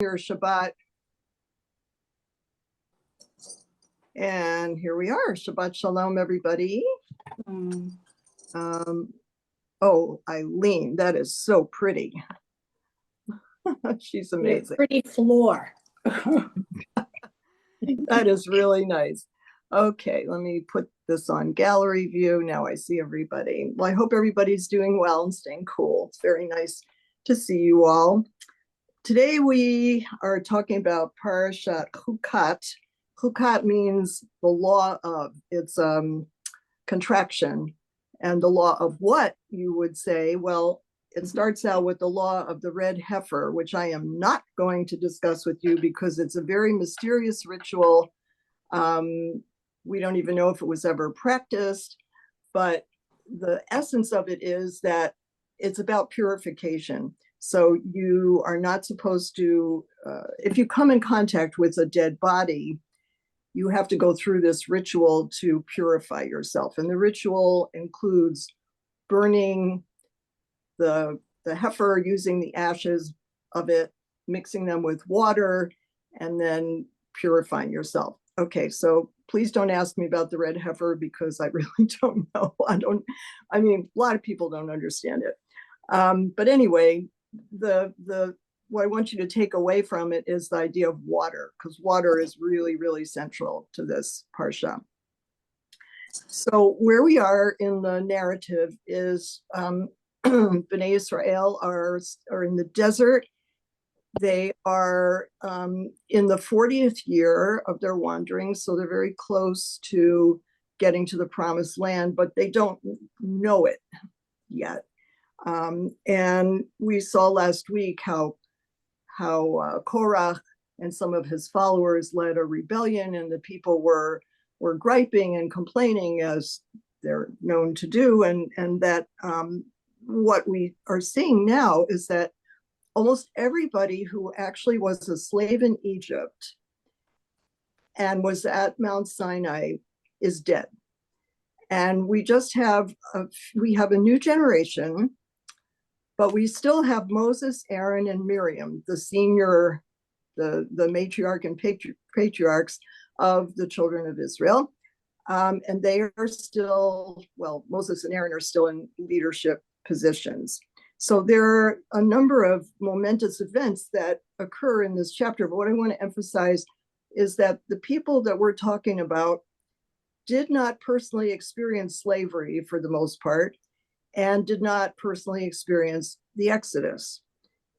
your Shabbat. And here we are. Shabbat Shalom, everybody. Oh, Eileen, that is so pretty. She's amazing. Pretty floor. That is really nice. Okay, let me put this on gallery view. Now I see everybody. Well, I hope everybody's doing well and staying cool. It's very nice to see you all. Today we are talking about Parsha Hukkat. Hukkat means the law of, it's contraction. And the law of what, you would say? Well, it starts out with the law of the red heifer, which I am not going to discuss with you because it's a very mysterious ritual. We don't even know if it was ever practiced, but the essence of it is that it's about purification. So you are not supposed to, if you come in contact with a dead body, you have to go through this ritual to purify yourself. And the ritual includes burning the heifer, using the ashes of it, mixing them with water, and then purifying yourself. Okay, so please don't ask me about the red heifer because I really don't know. I mean, a lot of people don't understand it. But anyway, what I want you to take away from it is the idea of water, because water is really, really central to this Parsha. So where we are in the narrative is Bnei Israel are in the desert. They are in the 40th year of their wandering, so they're very close to getting to the promised land, but they don't know it yet. And we saw last week how Korach and some of his followers led a rebellion, and the people were griping and complaining, as they're known to do, and that what we are seeing now is that almost everybody who actually was a slave in Egypt and was at Mount Sinai is dead. And we just have a new generation, but we still have Moses, Aaron, and Miriam, the senior, the matriarch and patriarchs of the children of Israel. And they are still, well, Moses and Aaron are still in leadership positions. So there are a number of momentous events that occur in this chapter. But what I want to emphasize is that the people that we're talking about did not personally experience slavery for the most part, and did not personally experience the Exodus.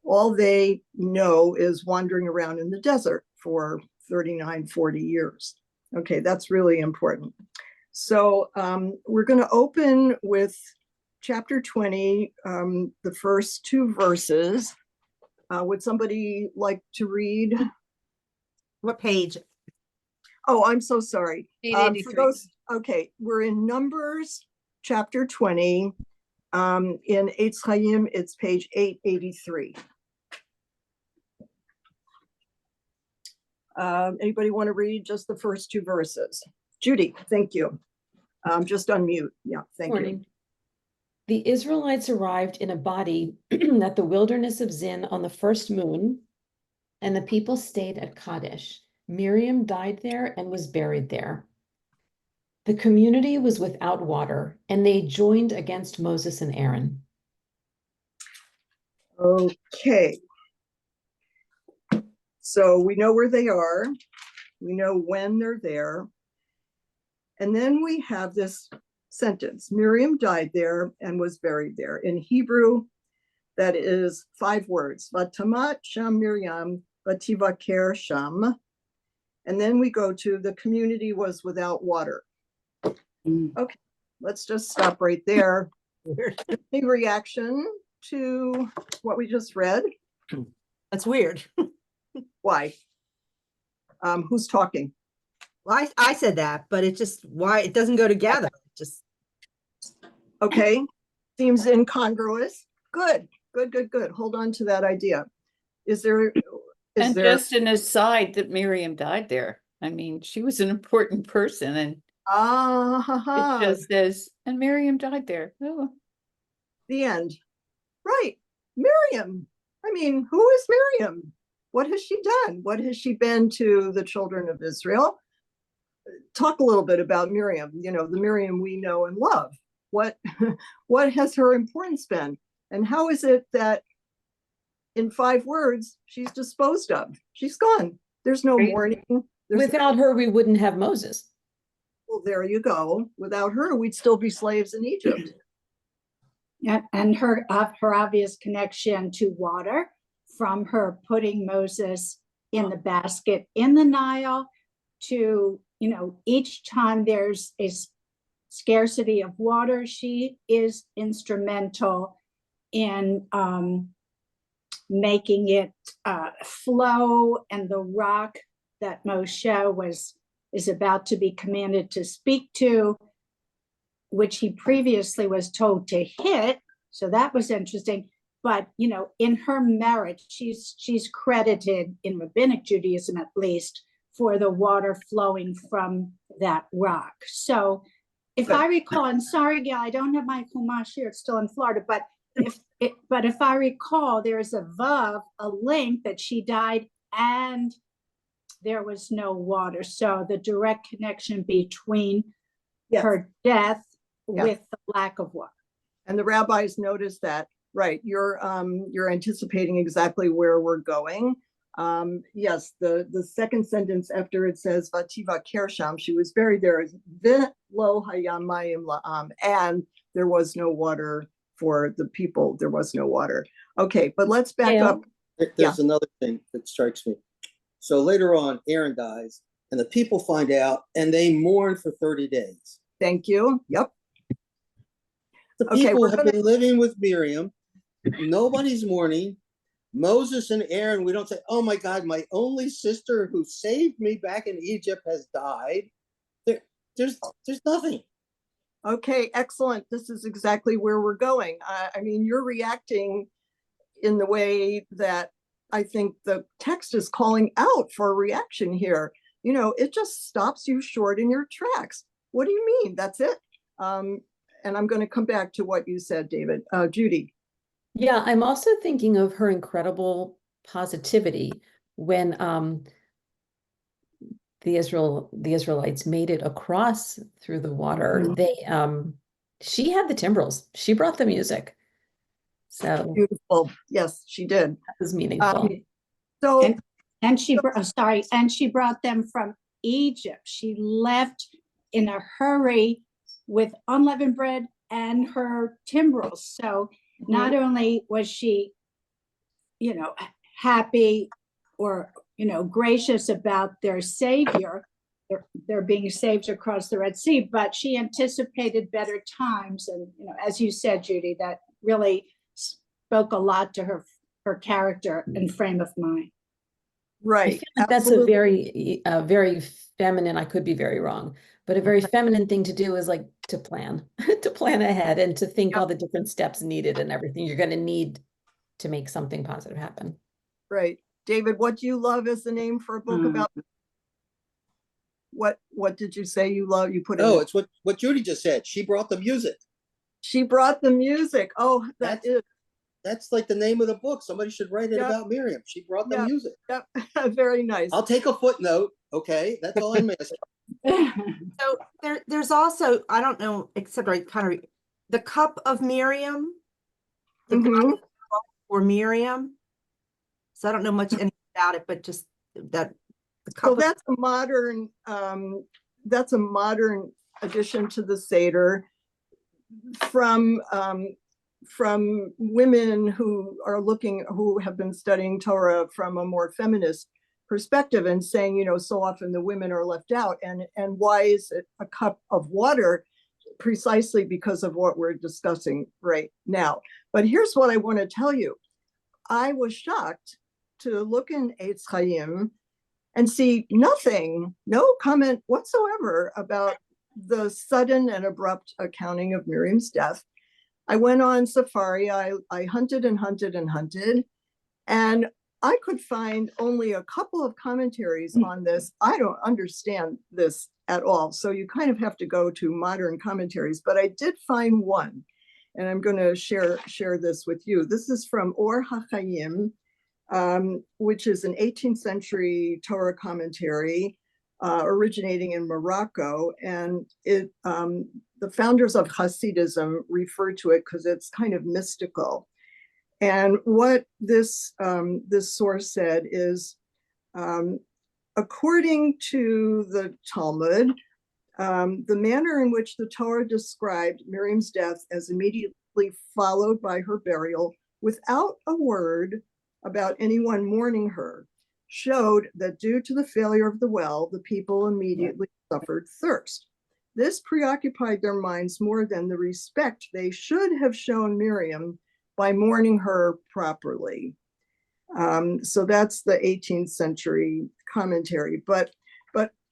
All they know is wandering around in the desert for 39, 40 years. Okay, that's really important. So we're going to open with chapter 20, the first two verses. Would somebody like to read? What page? Oh, I'm so sorry. For those, okay, we're in Numbers chapter 20. In Eitz Chaim, it's page 883. Anybody want to read just the first two verses? Judy, thank you. Just unmute. Yeah, thank you. The Israelites arrived in a body at the wilderness of Zin on the first moon, and the people stayed at Kadesh. Miriam died there and was buried there. The community was without water, and they joined against Moses and Aaron. Okay. So we know where they are. We know when they're there. And then we have this sentence: Miriam died there and was buried there. In Hebrew, that is 5 words. Vatamat sham Miriam, vativaker sham. And then we go to the community was without water. Okay, let's just stop right there. Any reaction to what we just read? That's weird. Why? Who's talking? Well, I said that, but it just, why it doesn't go together. Just okay, seems incongruous. Good. Hold on to that idea. Just an aside that Miriam died there. I mean, she was an important person, and it just says, and Miriam died there. Oh. The end. Right. Miriam. I mean, who is Miriam? What has she done? What has she been to the children of Israel? Talk a little bit about Miriam, the Miriam we know and love. What has her importance been? And how is it that in 5 words, she's disposed of? She's gone. There's no mourning. Without her, we wouldn't have Moses. Well, there you go. Without her, we'd still be slaves in Egypt. And her obvious connection to water, from her putting Moses in the basket in the Nile to, each time there's a scarcity of water, she is instrumental in making it flow, and the rock that Moshe is about to be commanded to speak to, which he previously was told to hit. So that was interesting. But, in her merit, she's credited in Rabbinic Judaism, at least, for the water flowing from that rock. So if I recall, and sorry, Gail, I don't have my Chumash here, it's still in Florida, but if I recall, there's a vav, a link that she died and there was no water. So the direct connection between her death with the lack of water. And the rabbis noticed that, right? You're anticipating exactly where we're going. Yes, the second sentence after it says Vativa Kersham, she was buried there, is Lo hayam mayim la'am, and there was no water for the people. There was no water. Okay, but let's back up. There's another thing that strikes me. So later on, Aaron dies, and the people find out, and they mourn for 30 days. Thank you. Yep. The people have been living with Miriam. Nobody's mourning. Moses and Aaron, we don't say, oh my God, my only sister who saved me back in Egypt has died. There's nothing. Okay, excellent. This is exactly where we're going. I mean, you're reacting in the way that I think the text is calling out for a reaction here. It just stops you short in your tracks. What do you mean? That's it? And I'm going to come back to what you said, David. Judy. Yeah, I'm also thinking of her incredible positivity when the Israelites made it across through the water. She had the timbrels. She brought the music. So beautiful. Yes, she did. That was meaningful. And she brought them from Egypt. She left in a hurry with unleavened bread and her timbrels. So not only was she, happy or, gracious about their savior, they're being saved across the Red Sea, but she anticipated better times. And, as you said, Judy, that really spoke a lot to her character and frame of mind. Right. I feel like that's a very feminine, I could be very wrong, but a very feminine thing to do is like to plan, to plan ahead and to think all the different steps needed and everything you're going to need to make something positive happen. Right. David, what do you love as the name for a book about? What did you say you love? You put it's what Judy just said. She brought the music. She brought the music. Oh, that's like the name of the book. Somebody should write it about Miriam. She brought the music. Yep. Very nice. I'll take a footnote. Okay, that's all I'm asking. So there's also, I don't know, except I kind of the cup of Miriam, the cup for Miriam. So I don't know much about it, but just that the cup. So that's a modern addition to the Seder from women who have been studying Torah from a more feminist perspective and saying, so often the women are left out. And why is it a cup of water? Precisely because of what we're discussing right now. But here's what I want to tell you. I was shocked to look in Eitz Chaim and see nothing, no comment whatsoever about the sudden and abrupt accounting of Miriam's death. I went on safari. I hunted and hunted and hunted, and I could find only a couple of commentaries on this. I don't understand this at all. So you kind of have to go to modern commentaries, but I did find one, and I'm going to share this with you. This is from Or HaChaim, which is an 18th century Torah commentary originating in Morocco. And the founders of Hasidism refer to it because it's kind of mystical. And what this source said is, according to the Talmud, the manner in which the Torah described Miriam's death as immediately followed by her burial without a word about anyone mourning her showed that due to the failure of the well, the people immediately suffered thirst. This preoccupied their minds more than the respect they should have shown Miriam by mourning her properly. So that's the 18th century commentary. But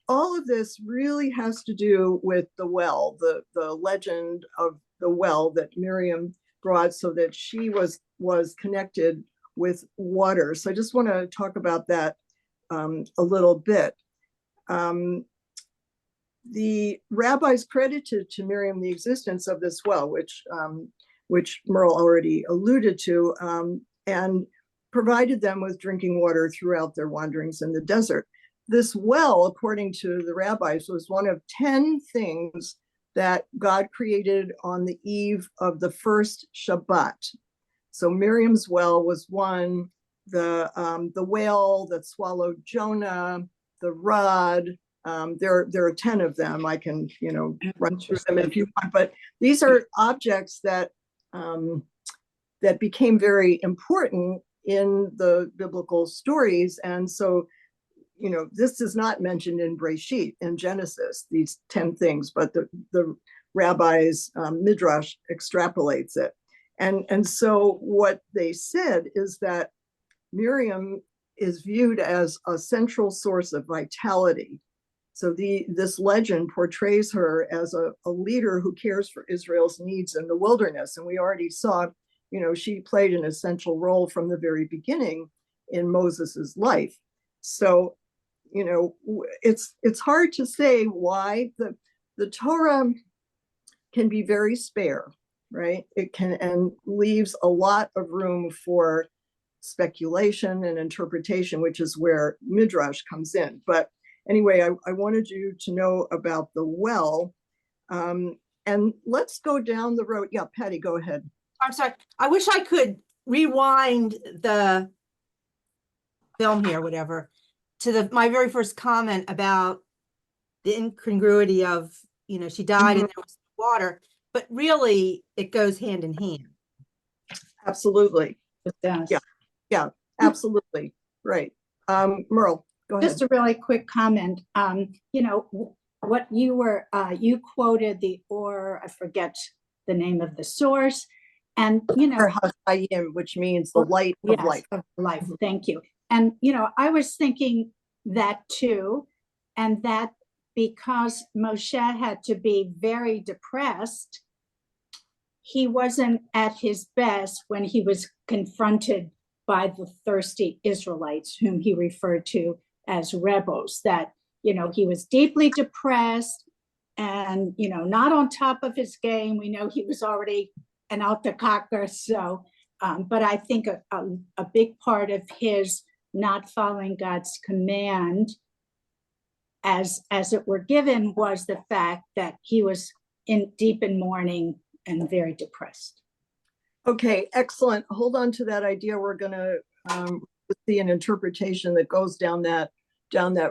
all of this really has to do with the well, the legend of the well that Miriam brought so that she was connected with water. So I just want to talk about that a little bit. The rabbis credited to Miriam the existence of this well, which Merle already alluded to, and provided them with drinking water throughout their wanderings in the desert. This well, according to the rabbis, was one of 10 things that God created on the eve of the first Shabbat. So Miriam's well was one, the whale that swallowed Jonah, the rod. There are 10 of them. I can, run through them if you want, but these are objects that that became very important in the biblical stories. And so, this is not mentioned in Breshit, in Genesis, these 10 things, but the rabbis, Midrash extrapolates it. And so what they said is that Miriam is viewed as a central source of vitality. So this legend portrays her as a leader who cares for Israel's needs in the wilderness. And we already saw, she played an essential role from the very beginning in Moses's life. So, it's hard to say why the Torah can be very spare, right? It can, and leaves a lot of room for speculation and interpretation, which is where Midrash comes in. But anyway, I wanted you to know about the well. And let's go down the road. Yeah, Patty, go ahead. I'm sorry. I wish I could rewind the film here, whatever, to my very first comment about the incongruity of, she died and there was water, but really it goes hand in hand. Absolutely. It does. Yeah, absolutely. Right. Merle, go ahead. Just a really quick comment. What you quoted I forget the name of the source, and which means the light of life. Of life. Thank you. And I was thinking that too, and that because Moshe had to be very depressed, he wasn't at his best when he was confronted by the thirsty Israelites, whom he referred to as rebels, that, he was deeply depressed and, not on top of his game. We know he was already an altakaker. So, but I think a big part of his not following God's command as it were given was the fact that he was deep in mourning and very depressed. Okay, excellent. Hold on to that idea. We're going to see an interpretation that goes down that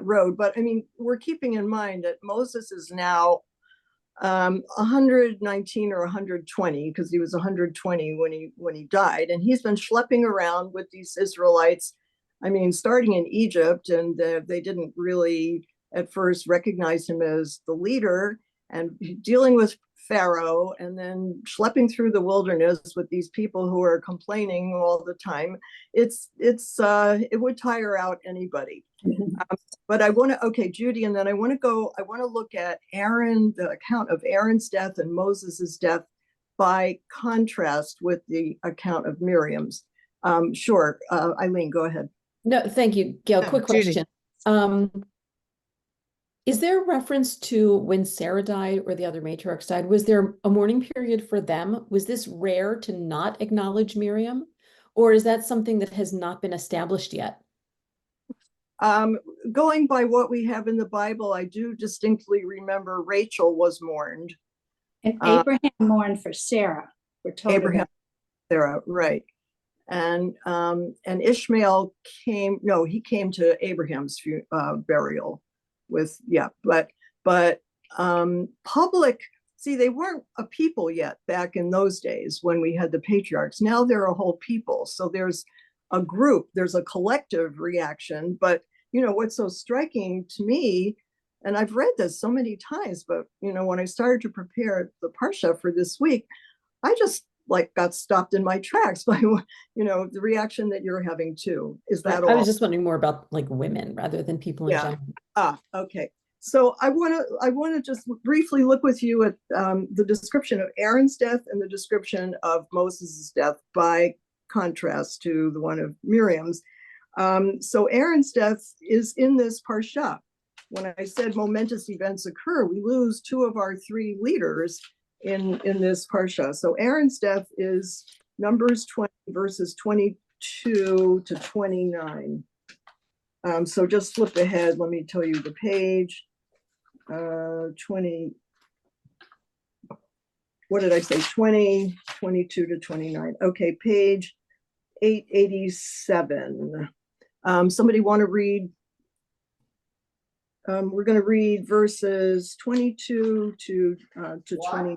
road. But I mean, we're keeping in mind that Moses is now 119 or 120, because he was 120 when he died, and he's been schlepping around with these Israelites. I mean, starting in Egypt, and they didn't really at first recognize him as the leader, and dealing with Pharaoh, and then schlepping through the wilderness with these people who are complaining all the time. It would tire out anybody. But I want to, okay, Judy, and then I want to look at Aaron, the account of Aaron's death and Moses's death by contrast with the account of Miriam's. Sure, Eileen, go ahead. No, thank you, Gail. Quick Judy. question. Is there a reference to when Sarah died or the other matriarchs died? Was there a mourning period for them? Was this rare to not acknowledge Miriam? Or is that something that has not been established yet? Going by what we have in the Bible, I do distinctly remember Rachel was mourned. And Abraham mourned for Sarah. We're told Abraham, Sarah, right. And Ishmael came, no, he came to Abraham's burial with, yeah, but public, see, they weren't a people yet back in those days when we had the patriarchs. Now they're a whole people. So there's a group, there's a collective reaction. But, you know, what's so striking to me, and I've read this so many times, but, you know, when I started to prepare the Parsha for this week, I just like got stopped in my tracks by, you know, the reaction that you're having too. Is that all? I was just wondering more about like women rather than people in general. Okay. So I want to just briefly look with you at the description of Aaron's death and the description of Moses' death by contrast to the one of Miriam's. So Aaron's death is in this Parsha. When I said momentous events occur, we lose two of our three leaders in this Parsha. So Aaron's death is Numbers 20, verses 22 to 29. So just flip ahead. Let me tell you the page. 20. What did I say? 20, 22 to 29. Okay, page 887. Somebody want to read? We're going to read verses 22 to 20.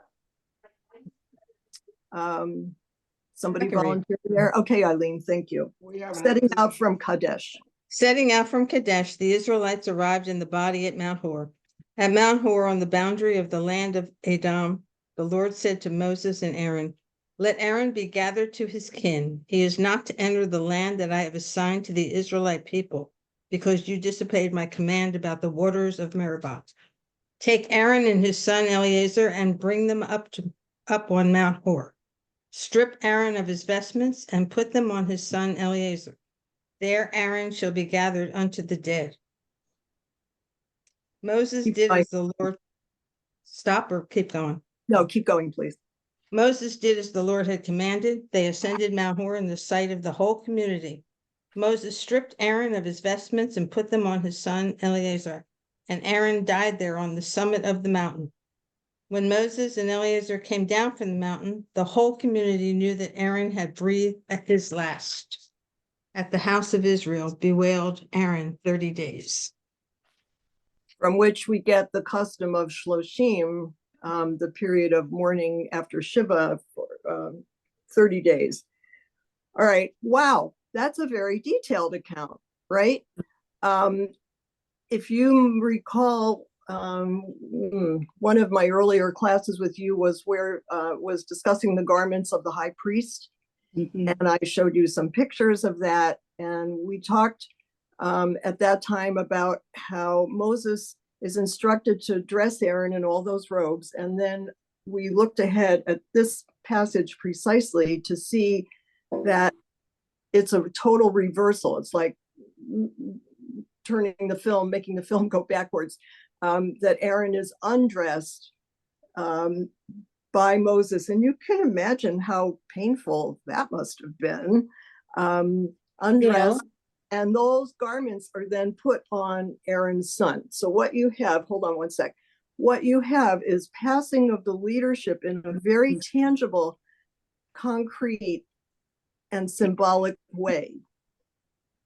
Somebody volunteer there. Okay, Eileen, thank you. Setting out from Kadesh. Setting out from Kadesh, the Israelites arrived in the body at Mount Hor. At Mount Hor, on the boundary of the land of Edom, the Lord said to Moses and Aaron, "Let Aaron be gathered to his kin. He is not to enter the land that I have assigned to the Israelite people, because you disobeyed my command about the waters of Meribah. Take Aaron and his son Eleazar and bring them up on Mount Hor. Strip Aaron of his vestments and put them on his son Eleazar. There Aaron shall be gathered unto the dead." Moses did as the Lord. Stop or keep going? No, keep going, please. Moses did as the Lord had commanded. They ascended Mount Hor in the sight of the whole community. Moses stripped Aaron of his vestments and put them on his son Eleazar, and Aaron died there on the summit of the mountain. When Moses and Eleazar came down from the mountain, the whole community knew that Aaron had breathed at his last. At the house of Israel bewailed Aaron 30 days. From which we get the custom of Shloshim, the period of mourning after Shiva for 30 days. All right, wow, that's a very detailed account, right? If you recall, one of my earlier classes with you was was discussing the garments of the high priest. Mm-hmm. And I showed you some pictures of that. And we talked at that time about how Moses is instructed to dress Aaron in all those robes. And then we looked ahead at this passage precisely to see that it's a total reversal. It's like turning the film, making the film go backwards, that Aaron is undressed by Moses. And you can imagine how painful that must have been. Undressed. Yeah. And those garments are then put on Aaron's son. So what you have, hold on one sec. What you have is passing of the leadership in a very tangible, concrete, and symbolic way.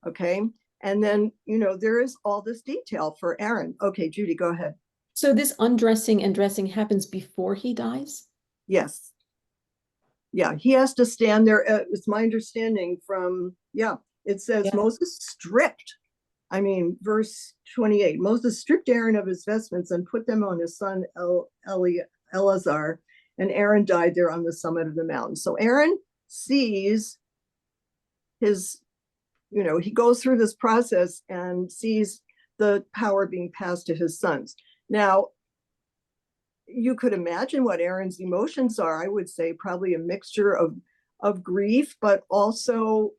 Okay. And then, you know, there is all this detail for Aaron. Okay, Judy, go ahead. So this undressing and dressing happens before he dies? Yes. Yeah, he has to stand there. It's my understanding from, yeah. It says Moses stripped, verse 28, Moses stripped Aaron of his vestments and put them on his son Eleazar, and Aaron died there on the summit of the mountain. So Aaron sees his, he goes through this process and sees the power being passed to his sons. Now, you could imagine what Aaron's emotions are. I would say probably a mixture of grief, but also,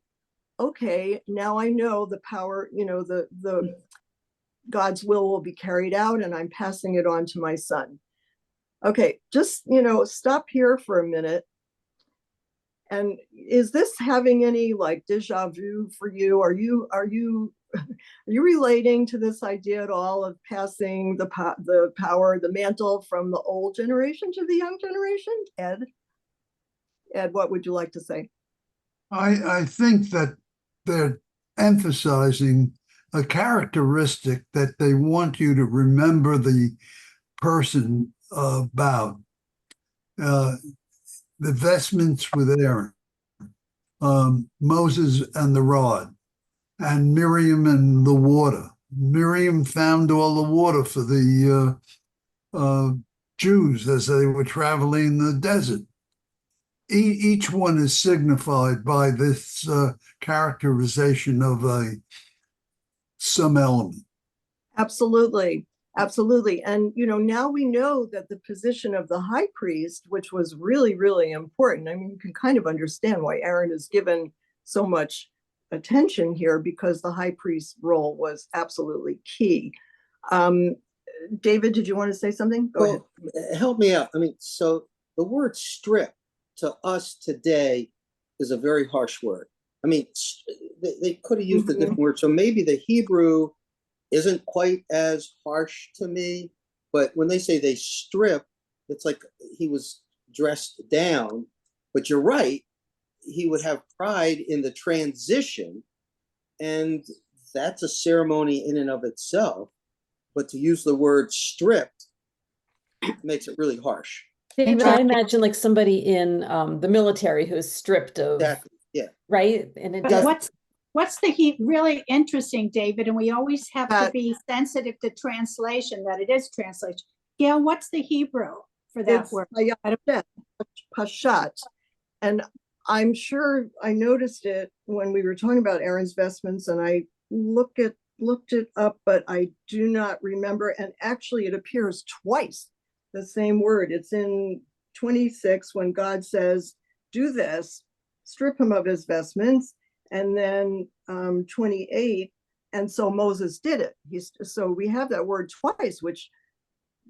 okay, now I know the power, the God's will be carried out, and I'm passing it on to my son. Okay, just, stop here for a minute And is this having any like deja vu for you? Are you relating to this idea at all of passing the power, the mantle from the old generation to the young generation? Ed, what would you like to say? I think that they're emphasizing a characteristic that they want you to remember the person about. The vestments with Aaron, Moses and the rod, and Miriam and the water. Miriam found all the water for the Jews as they were traveling in the desert. Each one is signified by this characterization of some element. Absolutely. Absolutely. And, now we know that the position of the high priest, which was really, really important. I mean, you can kind of understand why Aaron is given so much attention here, because the high priest role was absolutely key. David, did you want to say something? Go ahead. Help me out. I mean, so the word strip to us today is a very harsh word. I mean, they could have used a different word. So maybe the Hebrew isn't quite as harsh to me, but when they say they strip, it's like he was dressed down. But you're right, he would have pride in the transition, and that's a ceremony in and of itself. But to use the word stripped makes it really harsh. David, I imagine like somebody in the military who's stripped of, Exactly. Yeah. right? And it But does. what's the really interesting, David, and we always have to be sensitive to translation, that it is translation. Gail, what's the Hebrew for that word? Pashat. And I'm sure I noticed it when we were talking about Aaron's vestments, and I looked it up, but I do not remember. And actually it appears twice, the same word. It's in 26 when God says, do this, strip him of his vestments. And then 28, and so Moses did it. So we have that word twice, which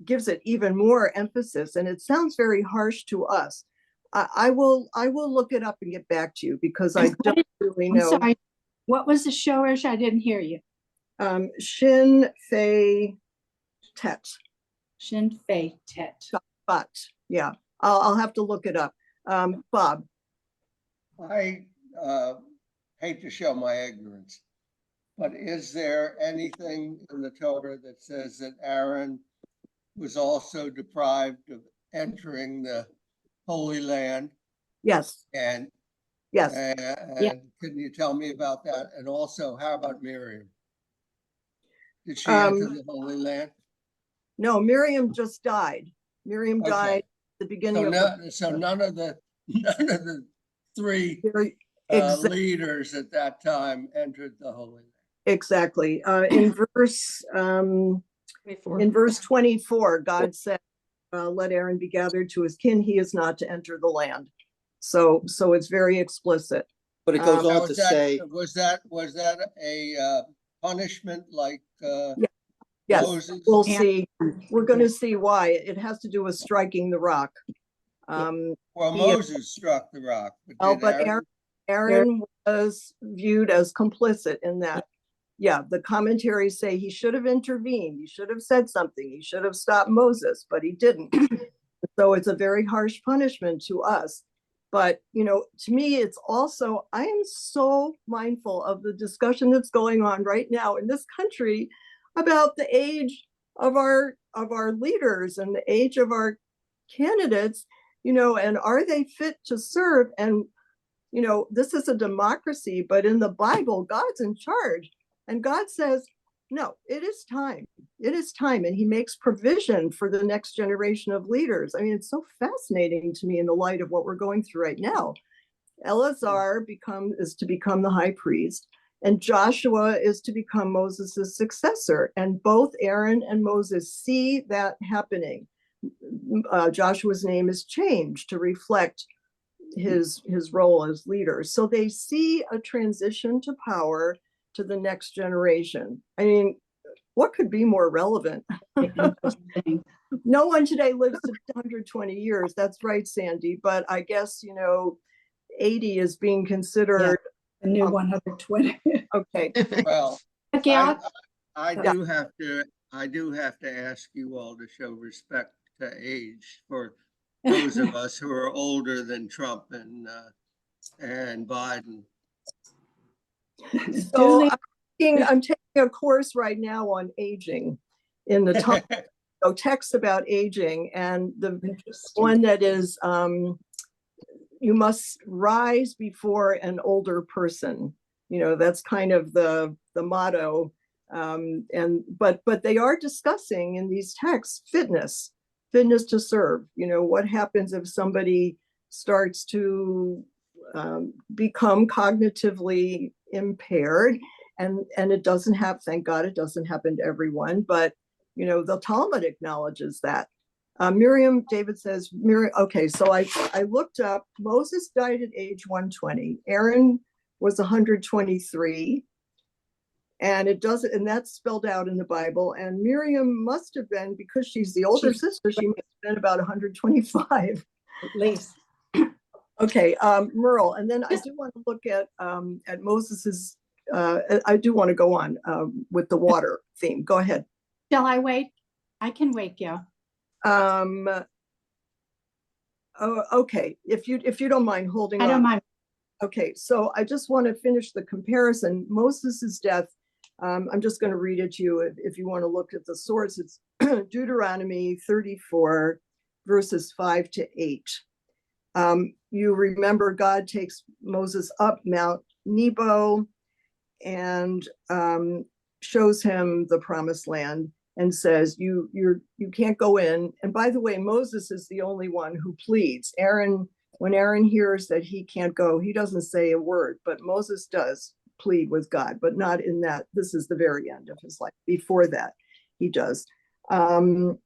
gives it even more emphasis, and it sounds very harsh to us. I will look it up and get back to you, because I don't really know. I'm sorry. What was the shorish? I didn't hear you. Shin Fei Tet. Shin Fei Tet. But yeah, I'll have to look it up. Bob. I hate to show my ignorance, but is there anything in the Torah that says that Aaron was also deprived of entering the Holy Land? Yes. And yes. And can you tell me about that? And also, how about Miriam? Did she enter the Holy Land? No, Miriam just died. Miriam died at the beginning so none of the three leaders at that time entered the Holy Land. Exactly. In verse 24, God said, let Aaron be gathered to his kin. He is not to enter the land. So it's very explicit. But it goes on to say, was that a punishment like yes, Moses? We'll see. We're going to see why. It has to do with striking the rock. Moses struck the rock. But Aaron was viewed as complicit in that. Yeah, the commentaries say he should have intervened. He should have said something. He should have stopped Moses, but he didn't. So it's a very harsh punishment to us. But, to me, it's also, I am so mindful of the discussion that's going on right now in this country about the age of our leaders and the age of our candidates, and are they fit to serve? And, this is a democracy, but in the Bible, God's in charge. And God says, no, it is time. It is time. And he makes provision for the next generation of leaders. I mean, it's so fascinating to me in the light of what we're going through right now. Eleazar is to become the high priest, and Joshua is to become Moses' successor. And both Aaron and Moses see that happening. Joshua's name is changed to reflect his role as leader. So they see a transition to power to the next generation. I mean, what could be more relevant? No one today lives to 120 years. That's right, Sandy. But I guess, 80 is being considered. The new 120. Okay. Well, Gail, I do have to ask you all to show respect to age for those of us who are older than Trump and Biden. So I'm taking a course right now on aging in the top. So text about aging, and the one that is you must rise before an older person. You know, that's kind of the motto. But they are discussing in these texts fitness to serve. You know, what happens if somebody starts to become cognitively impaired, and it doesn't have, thank God it doesn't happen to everyone, but you know, the Talmud acknowledges that. Miriam, David says, okay, so I looked up, Moses died at age 120. Aaron was 123. And and that's spelled out in the Bible. And Miriam must have been, because she's the older sister, she must have been about 125. at least. Okay, Merle, and then I do want to look at Moses's, I do want to go on with the water theme. Go ahead. Shall I wait? I can wait, Gail. Okay, if you don't mind holding on. I don't mind. Okay, so I just want to finish the comparison. Moses's death, I'm just going to read it to you if you want to look at the source. It's Deuteronomy 34, verses 5 to 8. You remember God takes Moses up Mount Nebo and shows him the promised land and says, you can't go in. And by the way, Moses is the only one who pleads. When Aaron hears that he can't go, he doesn't say a word, but Moses does plead with God, but not in that. This is the very end of his life. Before that, he does. So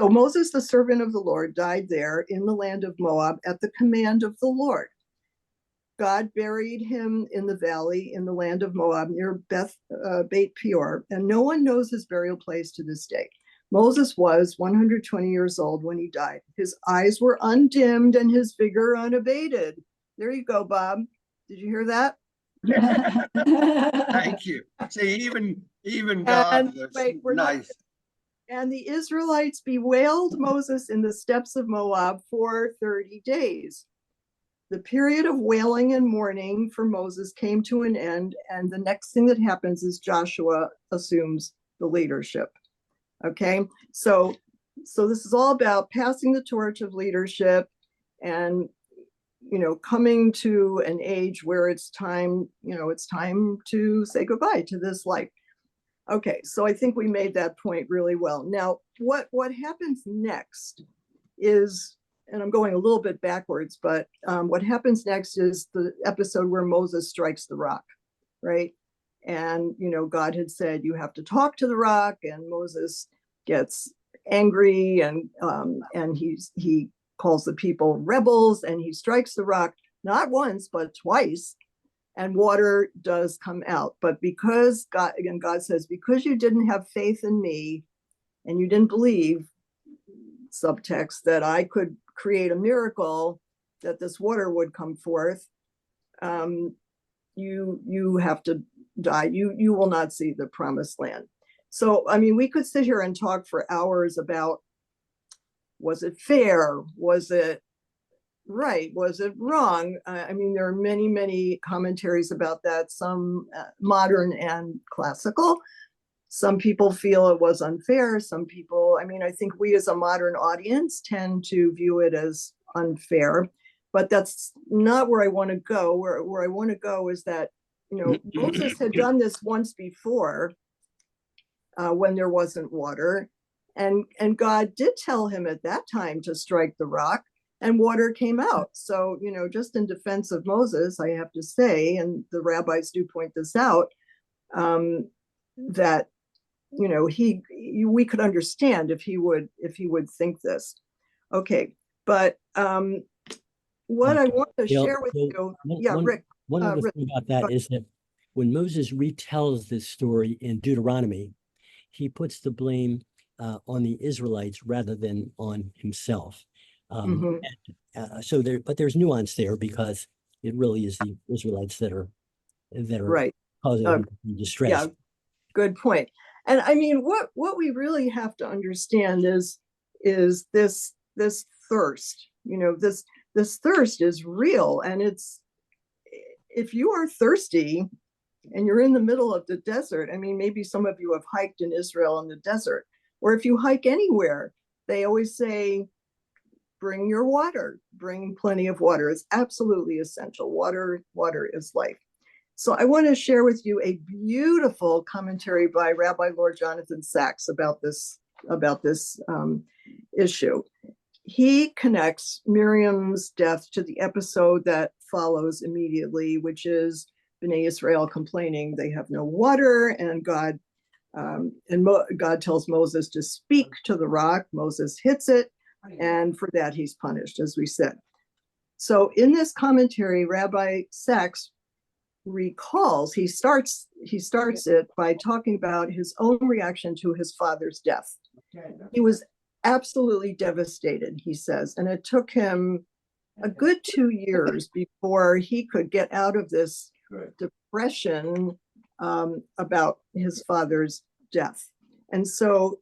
Moses, the servant of the Lord, died there in the land of Moab at the command of the Lord. God buried him in the valley in the land of Moab near Beit Peor, and no one knows his burial place to this day. Moses was 120 years old when he died. His eyes were undimmed and his vigor unabated. There you go, Bob. Did you hear that? Thank you. See, even God was nice. And the Israelites bewailed Moses in the steppes of Moab for 30 days. The period of wailing and mourning for Moses came to an end, and the next thing that happens is Joshua assumes the leadership. Okay, so this is all about passing the torch of leadership and, you know, coming to an age where it's time to say goodbye to this life. Okay, so I think we made that point really well. Now, what happens next is, and I'm going a little bit backwards, but what happens next is the episode where Moses strikes the rock, right? And, you know, God had said, you have to talk to the rock, and Moses gets angry and he calls the people rebels, and he strikes the rock, not once, but twice, and water does come out. But because God says, because you didn't have faith in me and you didn't believe, subtext, that I could create a miracle, that this water would come forth, you have to die. You will not see the promised land. So, I mean, we could sit here and talk for hours about, was it fair? Was it right? Was it wrong? I mean, there are many, many commentaries about that, some modern and classical. Some people feel it was unfair. Some people, I mean, I think we as a modern audience tend to view it as unfair, but that's not where I want to go. Where I want to go is that, you know, Moses had done this once before when there wasn't water. And God did tell him at that time to strike the rock, and water came out. So, you know, just in defense of Moses, I have to say, and the rabbis do point this out, that, you know, we could understand if he would think this. Okay, but what I want to share with you, Rick. One other thing about that is that when Moses retells this story in Deuteronomy, he puts the blame on the Israelites rather than on himself. Mhm. So there, but there's nuance there because it really is the Israelites that are Right. causing Uh, him to be distressed. Yeah, good point. And I mean, what we really have to understand is this thirst. You know, this thirst is real, and it's, if you are thirsty and you're in the middle of the desert, I mean, maybe some of you have hiked in Israel in the desert, or if you hike anywhere, they always say, bring your water, bring plenty of water. It's absolutely essential. Water is life. So I want to share with you a beautiful commentary by Rabbi Lord Jonathan Sacks about this issue. He connects Miriam's death to the episode that follows immediately, which is Bnei Israel complaining they have no water, and God tells Moses to speak to the rock. Moses hits it, and for that he's punished, as we said. So in this commentary, Rabbi Sacks recalls, he starts it by talking about his own reaction to his father's death. He was absolutely devastated, he says, and it took him a good 2 years before he could get out of this depression about his father's death. And so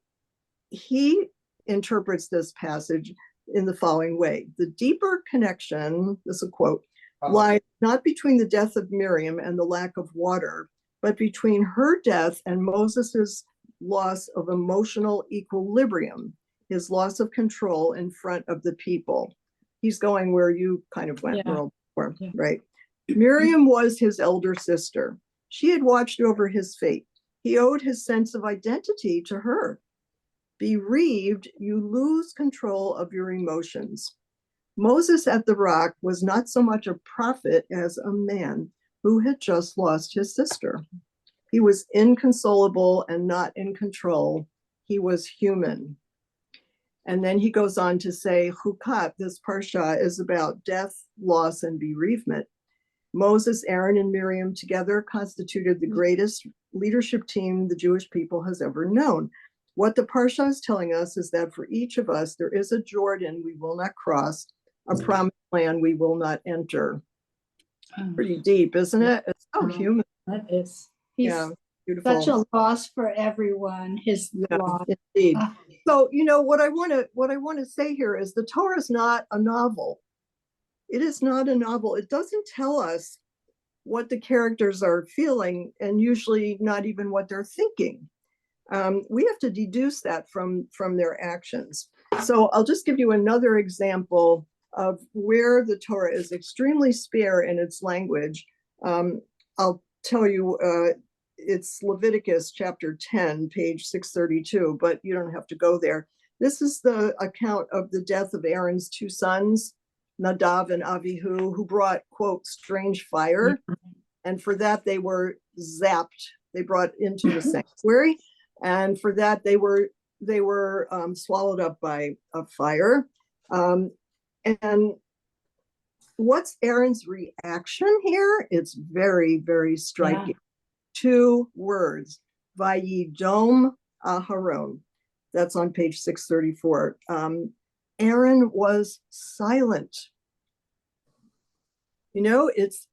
he interprets this passage in the following way: the deeper connection, this is a quote, lies not between the death of Miriam and the lack of water, but between her death and Moses's loss of emotional equilibrium, his loss of control in front of the people. He's going where you kind of went, Merle, before, right? Miriam was his elder sister. She had watched over his fate. He owed his sense of identity to her. Bereaved, you lose control of your emotions. Moses at the rock was not so much a prophet as a man who had just lost his sister. He was inconsolable and not in control. He was human. And then he goes on to say, Hukkat, this Parsha, is about death, loss, and bereavement. Moses, Aaron, and Miriam together constituted the greatest leadership team the Jewish people has ever known. What the Parsha is telling us is that for each of us, there is a Jordan we will not cross, a promised land we will not enter. Pretty deep, isn't it? It's so human. That is. He's beautiful. Such a loss for everyone. His loss. Indeed. So, you know, what I want to say here is the Torah is not a novel. It is not a novel. It doesn't tell us what the characters are feeling, and usually not even what they're thinking. We have to deduce that from their actions. So I'll just give you another example of where the Torah is extremely spare in its language. I'll tell you, it's Leviticus chapter 10, page 632, but you don't have to go there. This is the account of the death of Aaron's two sons, Nadav and Avihu, who brought, quote, strange fire. And for that, they were zapped. They brought into the sanctuary. And for that, they were swallowed up by a fire. And what's Aaron's reaction here? It's very, very striking. Yeah. 2 words, Vayidom Aharon. That's on page 634. Aaron was silent. You know, it's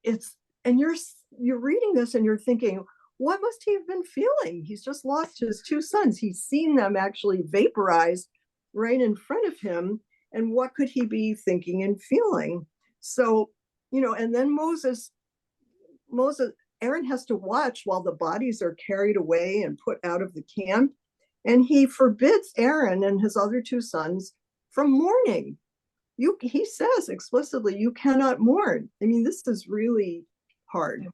and you're reading this and you're thinking, what must he have been feeling? He's just lost his 2 sons. He's seen them actually vaporized right in front of him. And what could he be thinking and feeling? So, you know, and then Aaron has to watch while the bodies are carried away and put out of the camp. And he forbids Aaron and his other 2 sons from mourning. He says explicitly, you cannot mourn. I mean, this is really hard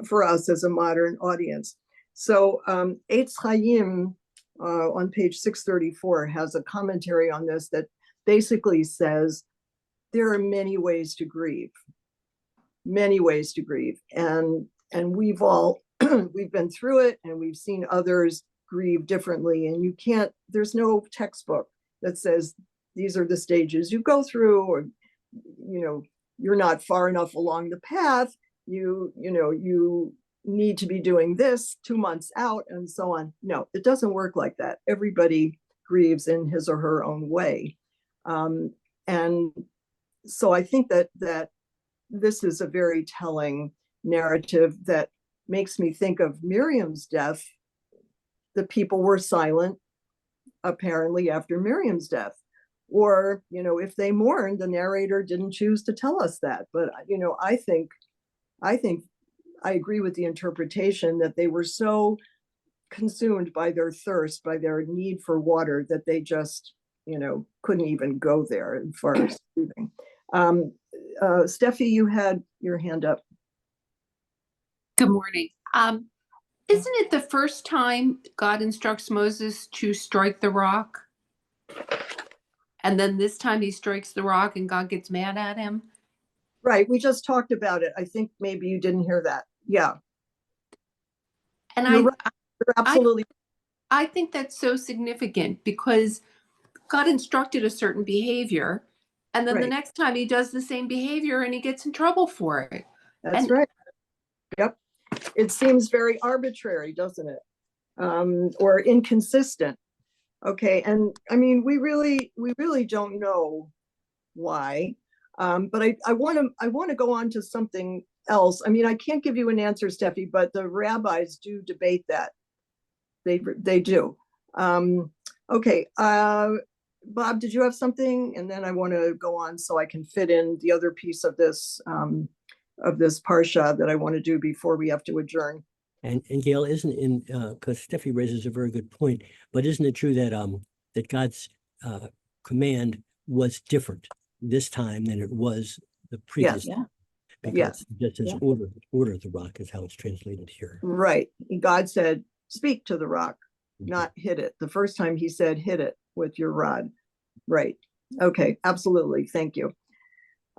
for us as a modern audience. So Eitz Chaim on page 634 has a commentary on this that basically says there are many ways to grieve, and we've all we've been through it, and we've seen others grieve differently, and there's no textbook that says these are the stages you go through, or you know, you're not far enough along the path, you need to be doing this 2 months out, and so on. No, it doesn't work like that. Everybody grieves in his or her own way. And so I think that this is a very telling narrative that makes me think of Miriam's death. The people were silent, apparently, after Miriam's death. Or, if they mourned, the narrator didn't choose to tell us that. But, I think I agree with the interpretation that they were so consumed by their thirst, by their need for water, that they just, couldn't even go there as far as leaving. Steffi, you had your hand up. Good morning. Isn't it the first time God instructs Moses to strike the rock? And then this time he strikes the rock and God gets mad at him? Right. We just talked about it. I think maybe you didn't hear that. Yeah. And You're absolutely. I think that's so significant because God instructed a certain behavior. And then the next time he does the same behavior and he gets in trouble for it. That's right. Yep. It seems very arbitrary, doesn't it? Or inconsistent. Okay. And I mean, we really don't know why. But I want to go on to something else. I mean, I can't give you an answer, Steffi, but the rabbis do debate that. They do. Okay. Bob, did you have something? And then I want to go on so I can fit in the other piece of this Parsha that I want to do before we have to adjourn. And Gail, isn't because Steffi raises a very good point, but isn't it true that that God's command was different this time than it was the previous? Yes. Time? Because just as order the rock is how it's translated here. Right. God said, speak to the rock, not hit it. The first time he said, hit it with your rod. Right. Okay. Absolutely. Thank you.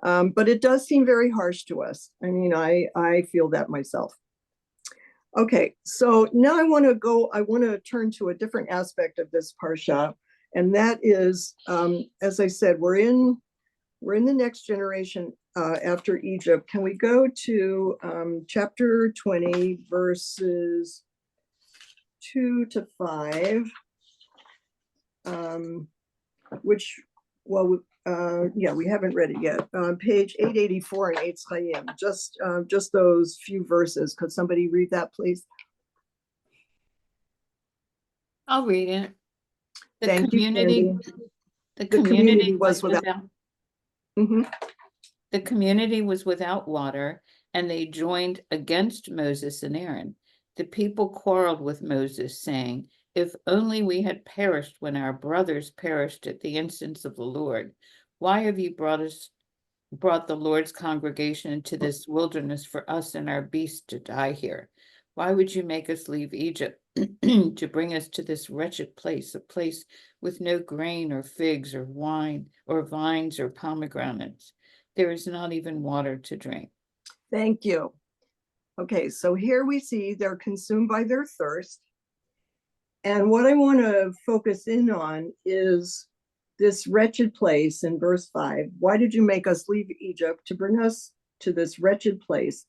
But it does seem very harsh to us. I mean, I feel that myself. Okay. So now I want to turn to a different aspect of this Parsha. And that is, as I said, we're in the next generation after Egypt. Can we go to chapter 20, verses 2 to 5, which, we haven't read it yet. Page 884 in Eitz Chaim, just those few verses. Could somebody read that, please? I'll read it. Thank you, Sandy. The community was without. The community was without water, and they joined against Moses and Aaron. The people quarreled with Moses, saying, "If only we had perished when our brothers perished at the instance of the Lord. Why have you brought the Lord's congregation into this wilderness for us and our beasts to die here? Why would you make us leave Egypt to bring us to this wretched place, a place with no grain or figs or wine or vines or pomegranates? There is not even water to drink." Thank you. Okay, so here we see they're consumed by their thirst. And what I want to focus in on is this wretched place in verse 5. Why did you make us leave Egypt to bring us to this wretched place?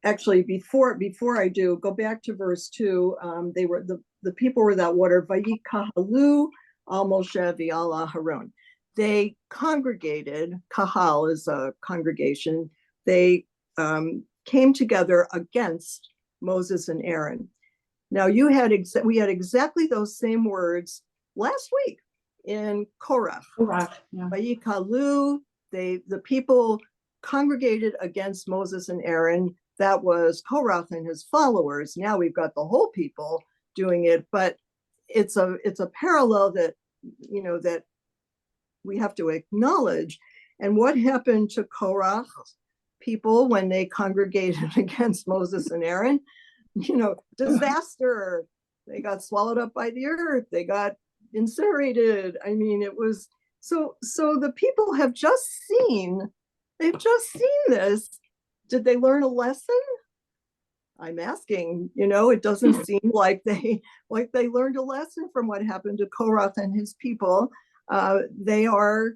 Actually, before I do, go back to verse 2. They were the people were without water. Vayikahalu al Moshe v'al Aharon. They congregated. Kahal is a congregation. They came together against Moses and Aaron. Now we had exactly those same words last week in Korach. Vayikalu, the people congregated against Moses and Aaron. That was Korach and his followers. Now we've got the whole people doing it, but it's a parallel that that we have to acknowledge. And what happened to Korach's people when they congregated against Moses and Aaron? Disaster. They got swallowed up by the earth. They got incinerated. I mean, it was so the people have just seen this. Did they learn a lesson? I'm asking. It doesn't seem like they learned a lesson from what happened to Korach and his people. They are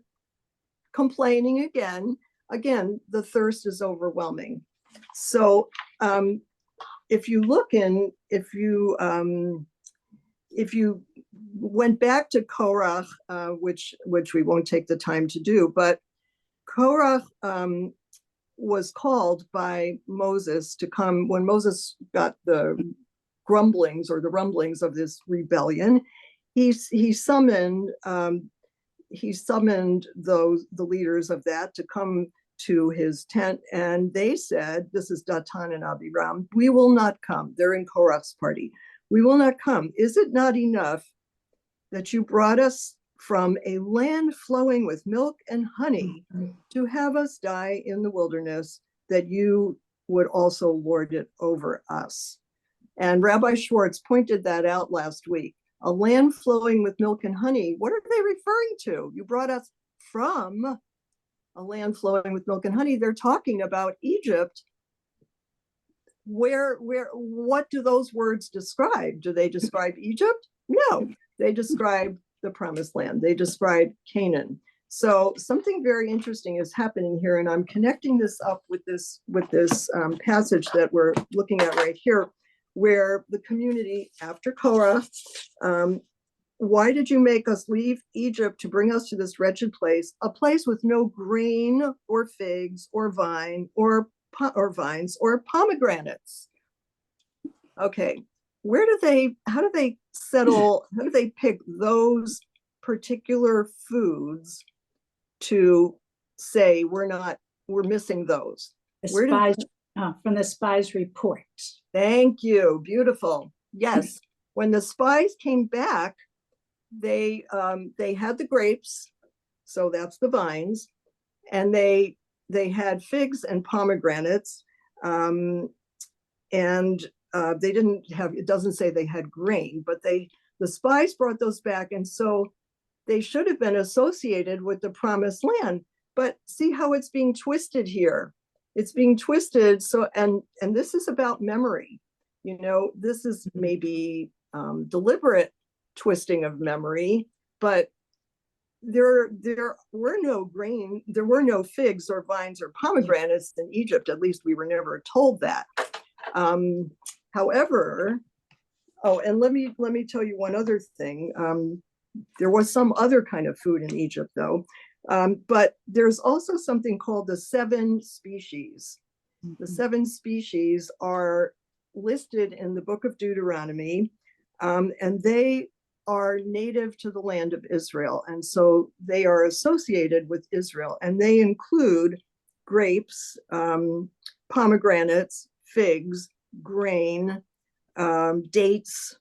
complaining again. Again, the thirst is overwhelming. So if you went back to Korach, which we won't take the time to do, but Korach was called by Moses to come when Moses got the grumblings or the rumblings of this rebellion. He summoned the leaders of that to come to his tent, and they said, this is Datan and Abiram, we will not come. They're in Korach's party. We will not come. Is it not enough that you brought us from a land flowing with milk and honey to have us die in the wilderness, that you would also lord it over us? And Rabbi Schwartz pointed that out last week. A land flowing with milk and honey, what are they referring to? You brought us from a land flowing with milk and honey. They're talking about Egypt. What do those words describe? Do they describe Egypt? No, they describe the promised land. They describe Canaan. So something very interesting is happening here, and I'm connecting this up with this passage that we're looking at right here, where the community after Korah, why did you make us leave Egypt to bring us to this wretched place, a place with no grain or figs or vine or vines or pomegranates? Okay, how do they pick those particular foods to say we're missing those? From the spies' report. Thank you, beautiful. Yes, when the spies came back, they had the grapes, so that's the vines, and they had figs and pomegranates, and they didn't have, it doesn't say they had grain, but the spies brought those back, and so they should have been associated with the promised land. But see how it's being twisted here. It's being twisted. So, and this is about memory. This is maybe deliberate twisting of memory, but there were no grain, there were no figs or vines or pomegranates in Egypt. At least we were never told that. However, and let me tell you one other thing. There was some other kind of food in Egypt, though. But there's also something called the 7 species. The 7 species are listed in the book of Deuteronomy, and they are native to the land of Israel. And so they are associated with Israel, and they include grapes, pomegranates, figs, grain, dates,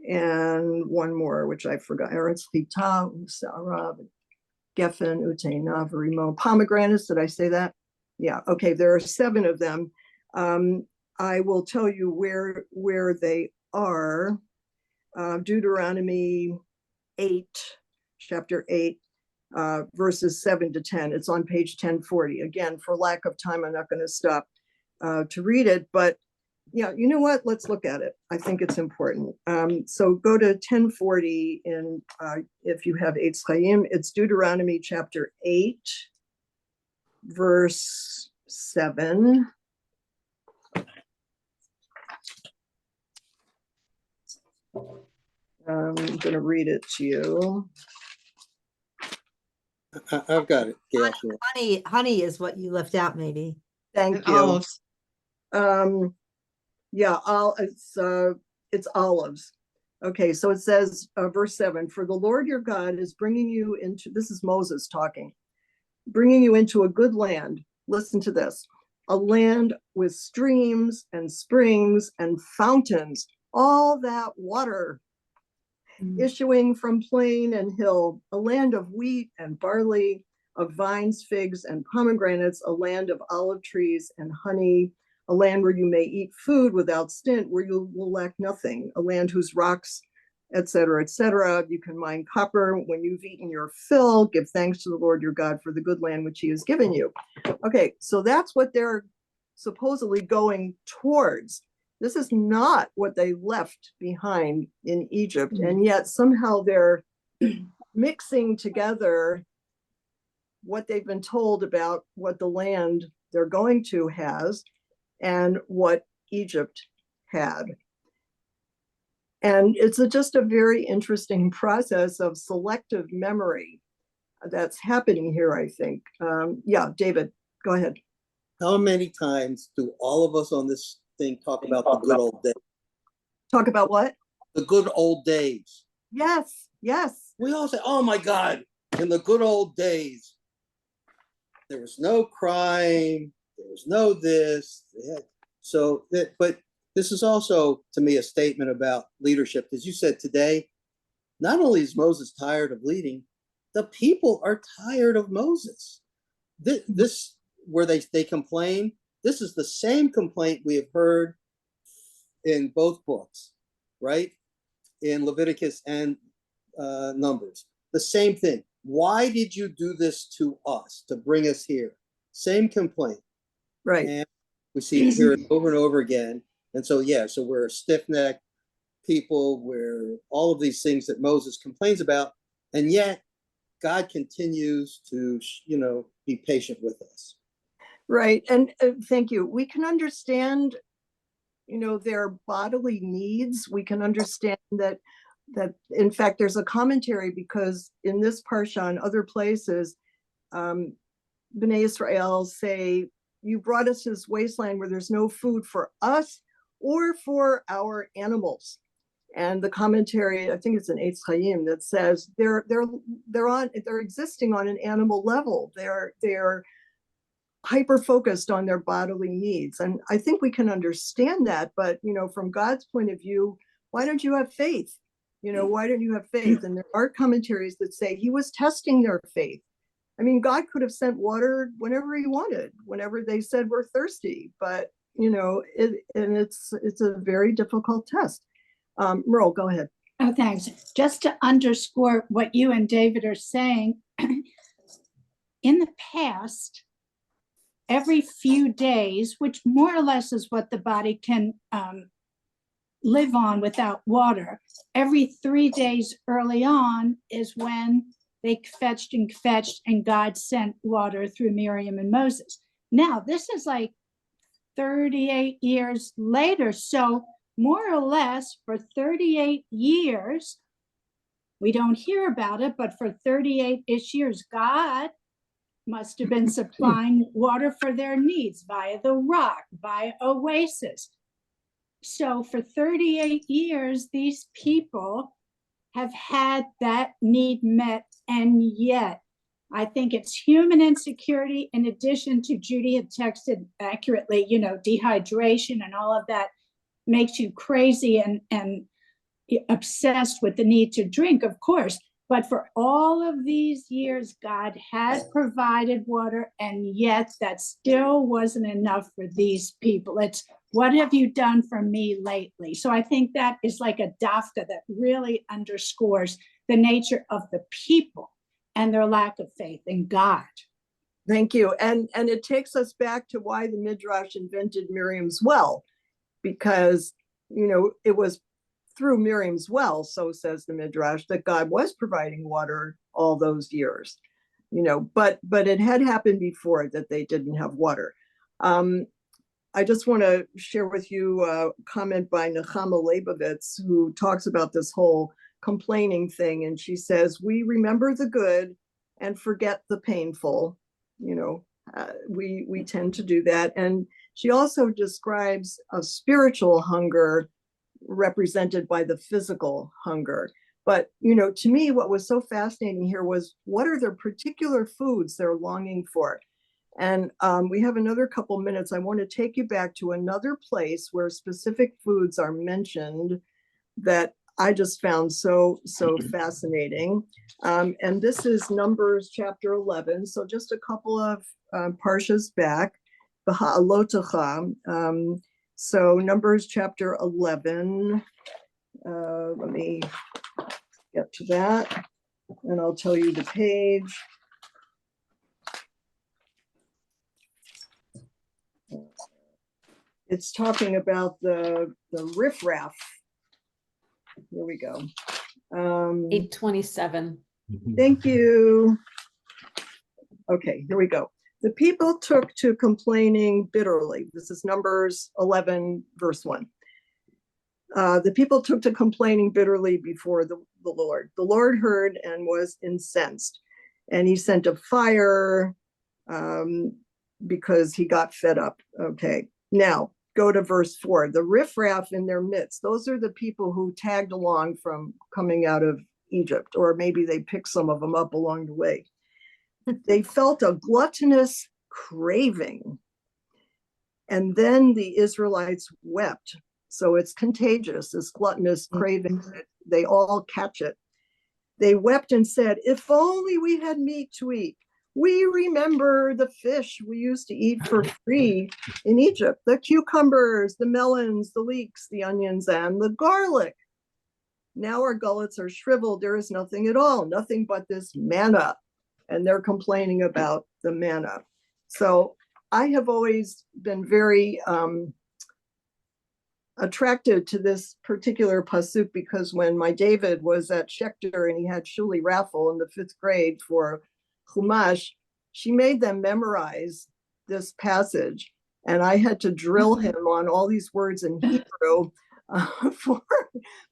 and one more, which I forgot. Eretz chita, usara, geffen, uteina, verimo. Pomegranates, did I say that? Yeah, okay, there are 7 of them. I will tell you where they are. Deuteronomy 8, chapter 8, verses 7 to 10. It's on page 1040. Again, for lack of time, I'm not going to stop to read it, but yeah, you know what? Let's look at it. I think it's important. So go to 1040 in, if you have Eitz Chaim, it's Deuteronomy chapter 8, verse 7. I'm going to read it to you. I've got it. Gail. Honey is what you left out, maybe. Thank And you. olives. Yeah, it's olives. Okay, so it says, verse 7, for the Lord your God is bringing you into, this is Moses talking, bringing you into a good land. Listen to this, a land with streams and springs and fountains, all that water issuing from plain and hill, a land of wheat and barley, of vines, figs, and pomegranates, a land of olive trees and honey, a land where you may eat food without stint, where you will lack nothing, a land whose rocks, etc., etc. You can mine copper. When you've eaten your fill, give thanks to the Lord your God for the good land which he has given you. Okay, so that's what they're supposedly going towards. This is not what they left behind in Egypt, and yet somehow they're mixing together what they've been told about what the land they're going to has and what Egypt had. And it's just a very interesting process of selective memory that's happening here, I think. Yeah, David, go ahead. How many times do all of us on this thing talk about the good old days? Talk about what? The good old days. Yes, yes. We all say, oh my God, in the good old days, there was no crime, there was no this. But this is also, to me, a statement about leadership. As you said today, not only is Moses tired of leading, the people are tired of Moses. This where they complain, this is the same complaint we have heard in both books, right? In Leviticus and Numbers. The same thing. Why did you do this to us, to bring us here? Same complaint. Right. And we see it here over and over again. And so, yeah, so we're stiff-necked people, we're all of these things that Moses complains about, and yet God continues to, be patient with us. Right. And thank you. We can understand, their bodily needs. We can understand that in fact, there's a commentary, because in this Parsha and other places, Bnei Israel say, you brought us this wasteland where there's no food for us or for our animals. And the commentary, I think it's in Eitz Chaim, that says they're existing on an animal level. They're hyper focused on their bodily needs. And I think we can understand that, but from God's point of view, why don't you have faith? Why don't you have faith? And there are commentaries that say he was testing their faith. I mean, God could have sent water whenever he wanted, whenever they said we're thirsty, but it's a very difficult test. Merle, go ahead. Oh, thanks. Just to underscore what you and David are saying, in the past, every few days, which more or less is what the body can live on without water, every 3 days early on is when they fetched, and God sent water through Miriam and Moses. Now, this is like 38 years later. So more or less for 38 years, we don't hear about it, but for 38-ish years, God must have been supplying water for their needs via the rock, via oasis. So for 38 years, these people have had that need met, and yet I think it's human insecurity, in addition to, Judy had texted accurately, dehydration and all of that makes you crazy and obsessed with the need to drink, of course. But for all of these years, God had provided water, and yet that still wasn't enough for these people. It's, what have you done for me lately? So I think that is like a dafka that really underscores the nature of the people and their lack of faith in God. Thank you. And it takes us back to why the Midrash invented Miriam's well, because, it was through Miriam's well, so says the Midrash, that God was providing water all those years, but it had happened before that they didn't have water. I just want to share with you a comment by Nechama Leibovitz, who talks about this whole complaining thing. And she says, we remember the good and forget the painful. We tend to do that. And she also describes a spiritual hunger represented by the physical hunger. But, to me, what was so fascinating here was, what are the particular foods they're longing for? And we have another couple minutes. I want to take you back to another place where specific foods are mentioned that I just found so fascinating. And this is Numbers chapter 11. So just a couple of parshas back, Baha'alotacha. So Numbers chapter 11. Let me get to that, and I'll tell you the page. It's talking about the riffraff. Here we go. 827. Thank you. Okay, here we go. The people took to complaining bitterly. This is Numbers 11, verse 1. The people took to complaining bitterly before the Lord. The Lord heard and was incensed, and he sent a fire because he got fed up. Okay, now go to verse 4. The riffraff in their midst, those are the people who tagged along from coming out of Egypt, or maybe they picked some of them up along the way. They felt a gluttonous craving. And then the Israelites wept. So it's contagious, this gluttonous craving. They all catch it. They wept and said, if only we had meat to eat. We remember the fish we used to eat for free in Egypt, the cucumbers, the melons, the leeks, the onions, and the garlic. Now our gullets are shriveled. There is nothing at all, nothing but this manna. And they're complaining about the manna. So I have always been very attracted to this particular pasuk, because when my David was at Schechter and he had Shuli raffle in the 5th grade for Chumash, she made them memorize this passage, and I had to drill him on all these words in Hebrew for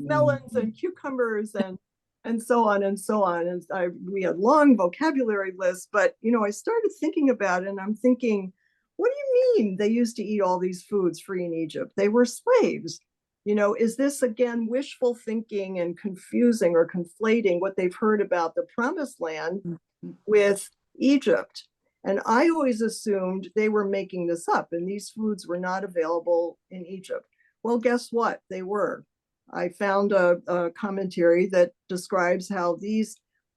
melons and cucumbers and so on and so on. And we had long vocabulary lists, but I started thinking about it, and I'm thinking, what do you mean they used to eat all these foods free in Egypt? They were slaves. Is this again wishful thinking and confusing or conflating what they've heard about the promised land with Egypt? And I always assumed they were making this up and these foods were not available in Egypt. Well, guess what? They were. I found a commentary that describes how these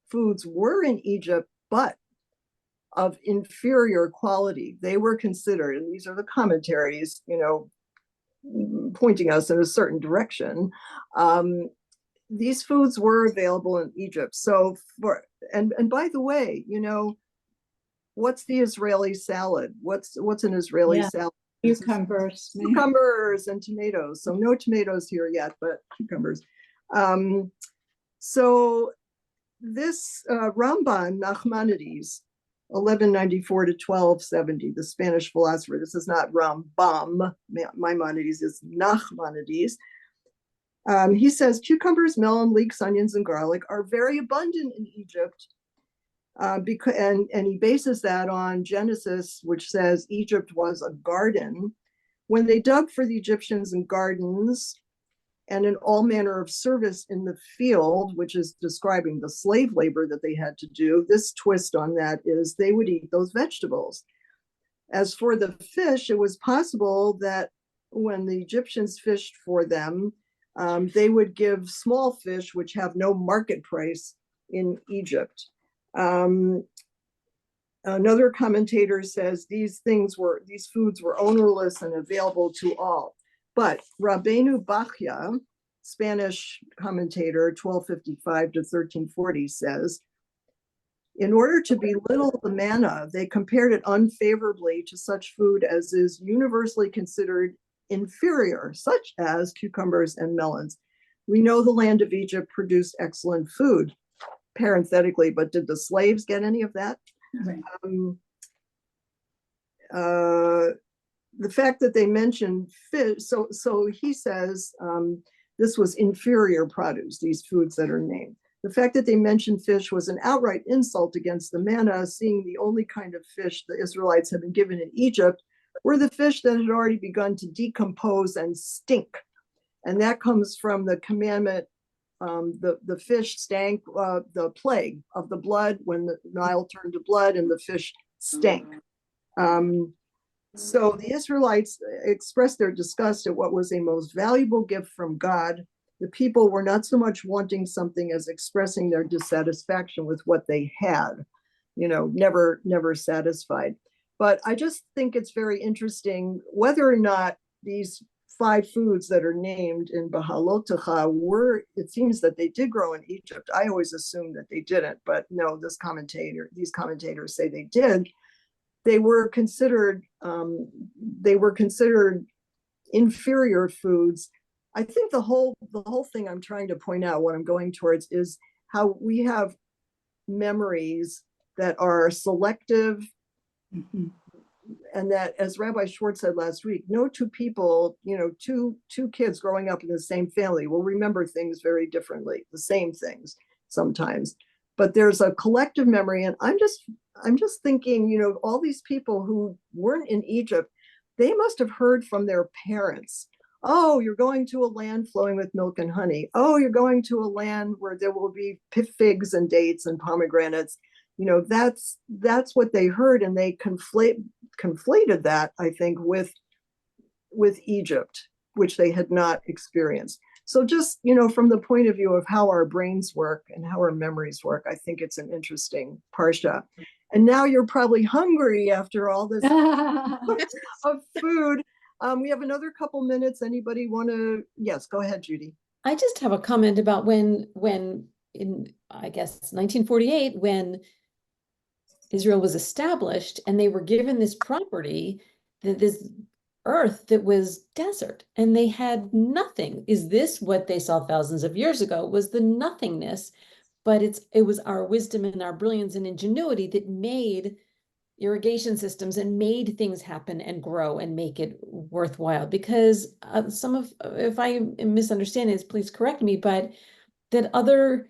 foods were in Egypt, but of inferior quality. They were considered, and these are the commentaries, pointing us in a certain direction. These foods were available in Egypt. So and by the way, what's the Israeli salad? What's an Israeli salad? Cucumbers and tomatoes. So no tomatoes here yet, but cucumbers. So this Ramban, Nachmanides, 1194 to 1270, the Spanish philosopher. This is not Rambam, Maimonides, is Nachmanides. He says cucumbers, melon, leeks, onions, and garlic are very abundant in Egypt. And he bases that on Genesis, which says Egypt was a garden. When they dug for the Egyptians in gardens and in all manner of service in the field, which is describing the slave labor that they had to do, this twist on that is they would eat those vegetables. As for the fish, it was possible that when the Egyptians fished for them, they would give small fish, which have no market price in Egypt. Another commentator says these foods were ownerless and available to all. But Rabbeinu Bachya, Spanish commentator, 1255 to 1340, says, in order to belittle the manna, they compared it unfavorably to such food as is universally considered inferior, such as cucumbers and melons. We know the land of Egypt produced excellent food, parenthetically, but did the slaves get any of that? Right. The fact that they mentioned fish, so he says this was inferior produce, these foods that are named. The fact that they mentioned fish was an outright insult against the manna, seeing the only kind of fish the Israelites had been given in Egypt were the fish that had already begun to decompose and stink. And that comes from the commandment, the fish stank, the plague of the blood, when the Nile turned to blood and the fish stank. So the Israelites expressed their disgust at what was a most valuable gift from God. The people were not so much wanting something as expressing their dissatisfaction with what they had, never satisfied. But I just think it's very interesting whether or not these 5 foods that are named in Bahalotacha it seems that they did grow in Egypt. I always assumed that they didn't, but no, these commentators say they did. They were considered inferior foods. I think the whole thing I'm trying to point out, what I'm going towards, is how we have memories that are selective and that, as Rabbi Schwartz said last week, no two people, two kids growing up in the same family will remember things very differently, the same things sometimes. But there's a collective memory, and I'm just thinking, all these people who weren't in Egypt, they must have heard from their parents. Oh, you're going to a land flowing with milk and honey. Oh, you're going to a land where there will be figs and dates and pomegranates. That's what they heard, and they conflated that, I think, with Egypt, which they had not experienced. So just, from the point of view of how our brains work and how our memories work, I think it's an interesting Parsha. And now you're probably hungry after all this of food. We have another couple minutes. Anybody want to? Yes, go ahead, Judy. I just have a comment about when in, I guess, 1948, when Israel was established and they were given this property, this earth that was desert, and they had nothing. Is this what they saw thousands of years ago? Was the nothingness, but it was our wisdom and our brilliance and ingenuity that made irrigation systems and made things happen and grow and make it worthwhile. Because if I am misunderstanding this, please correct me, but that other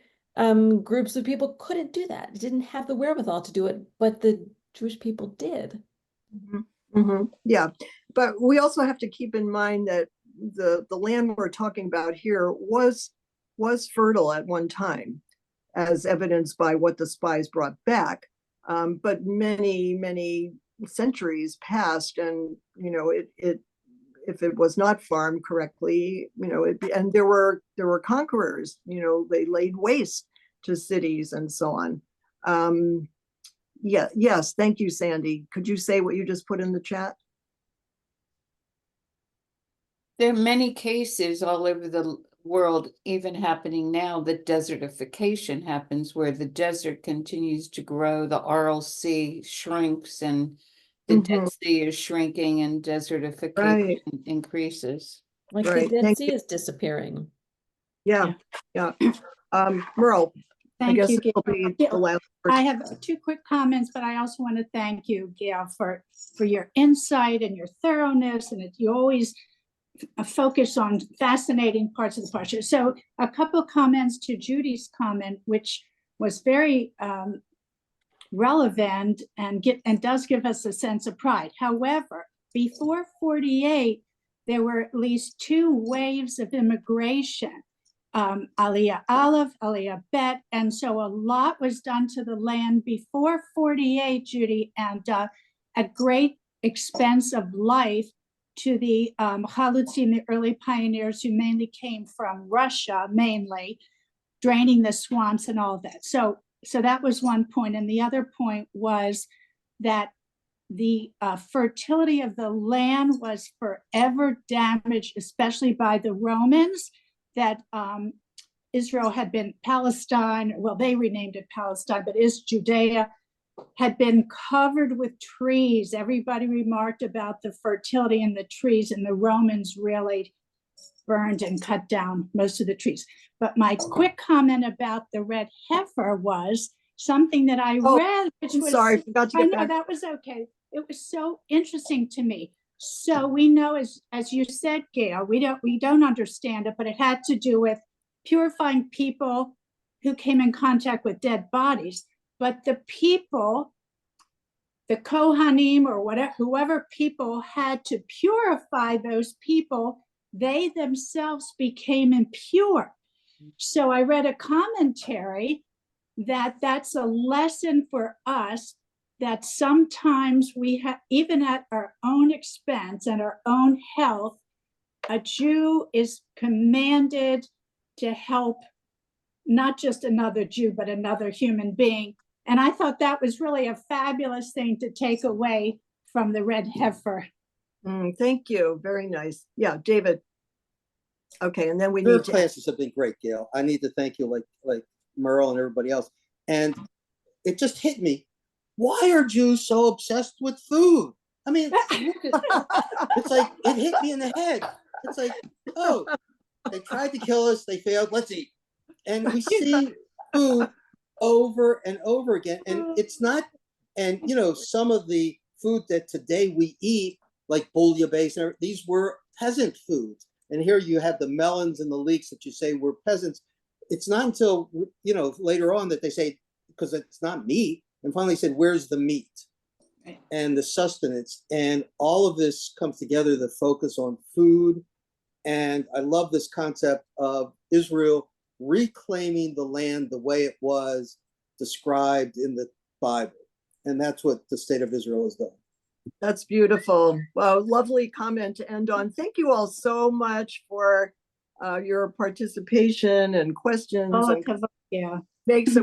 groups of people couldn't do that, didn't have the wherewithal to do it, but the Jewish people did. Mm-hmm. Mm-hmm. Yeah, but we also have to keep in mind that the land we're talking about here was fertile at one time, as evidenced by what the spies brought back. But many centuries passed, and if it was not farmed correctly, and there were conquerors. They laid waste to cities and so on. Yes, thank you, Sandy. Could you say what you just put in the chat? There are many cases all over the world, even happening now, that desertification happens, where the desert continues to grow, the Aral Sea shrinks, and the Dead Sea is shrinking, and desertification increases. Like the Dead Sea is disappearing. Yeah. Merle, Thank I guess you, it'll be the last I have two quick comments, but I also want to thank you, Gail, for your insight and your thoroughness, and you always focus on fascinating parts of the Parsha. So a couple of comments to Judy's comment, which was very relevant and does give us a sense of pride. However, before 48, there were at least two waves of immigration, Aliyah Aleph, Aliyah Bet, and so a lot was done to the land before 48, Judy, and at great expense of life to the Chalutzim, the early pioneers who mainly came from Russia, draining the swamps and all of that. So that was one point. And the other point was that the fertility of the land was forever damaged, especially by the Romans, that Israel had been Palestine, well, they renamed it Palestine, but is Judea, had been covered with trees. Everybody remarked about the fertility in the trees, and the Romans really burned and cut down most of the trees. But my quick comment about the red heifer was something that I read, which was, sorry, forgot to get back. That was okay. It was so interesting to me. So we know, as you said, Gail, we don't understand it, but it had to do with purifying people who came in contact with dead bodies. But the people, the Kohanim or whatever, whoever people had to purify those people, they themselves became impure. So I read a commentary that that's a lesson for us, that sometimes we have, even at our own expense and our own health, a Jew is commanded to help not just another Jew, but another human being. And I thought that was really a fabulous thing to take away from the red heifer. Thank you. Very nice. Yeah, David. Okay, and then we Your need to. classes have been great, Gail. I need to thank you, like Merle and everybody else. And it just hit me. Why are Jews so obsessed with food? I mean, it's like it hit me in the head. It's like, oh, they tried to kill us, they failed. Let's eat. And we see food over and over again, and it's not. And some of the food that today we eat, like bouillabaisse, these were peasant foods. And here you have the melons and the leeks that you say were peasants. It's not until, later on that they say, because it's not meat, and finally said, where's the meat and the sustenance? And all of this comes together, the focus on food. And I love this concept of Israel reclaiming the land the way it was described in the Bible. And that's what the state of Israel has done. That's beautiful. Wow, lovely comment to end on. Thank you all so much for your participation and questions. Oh, And yeah. makes it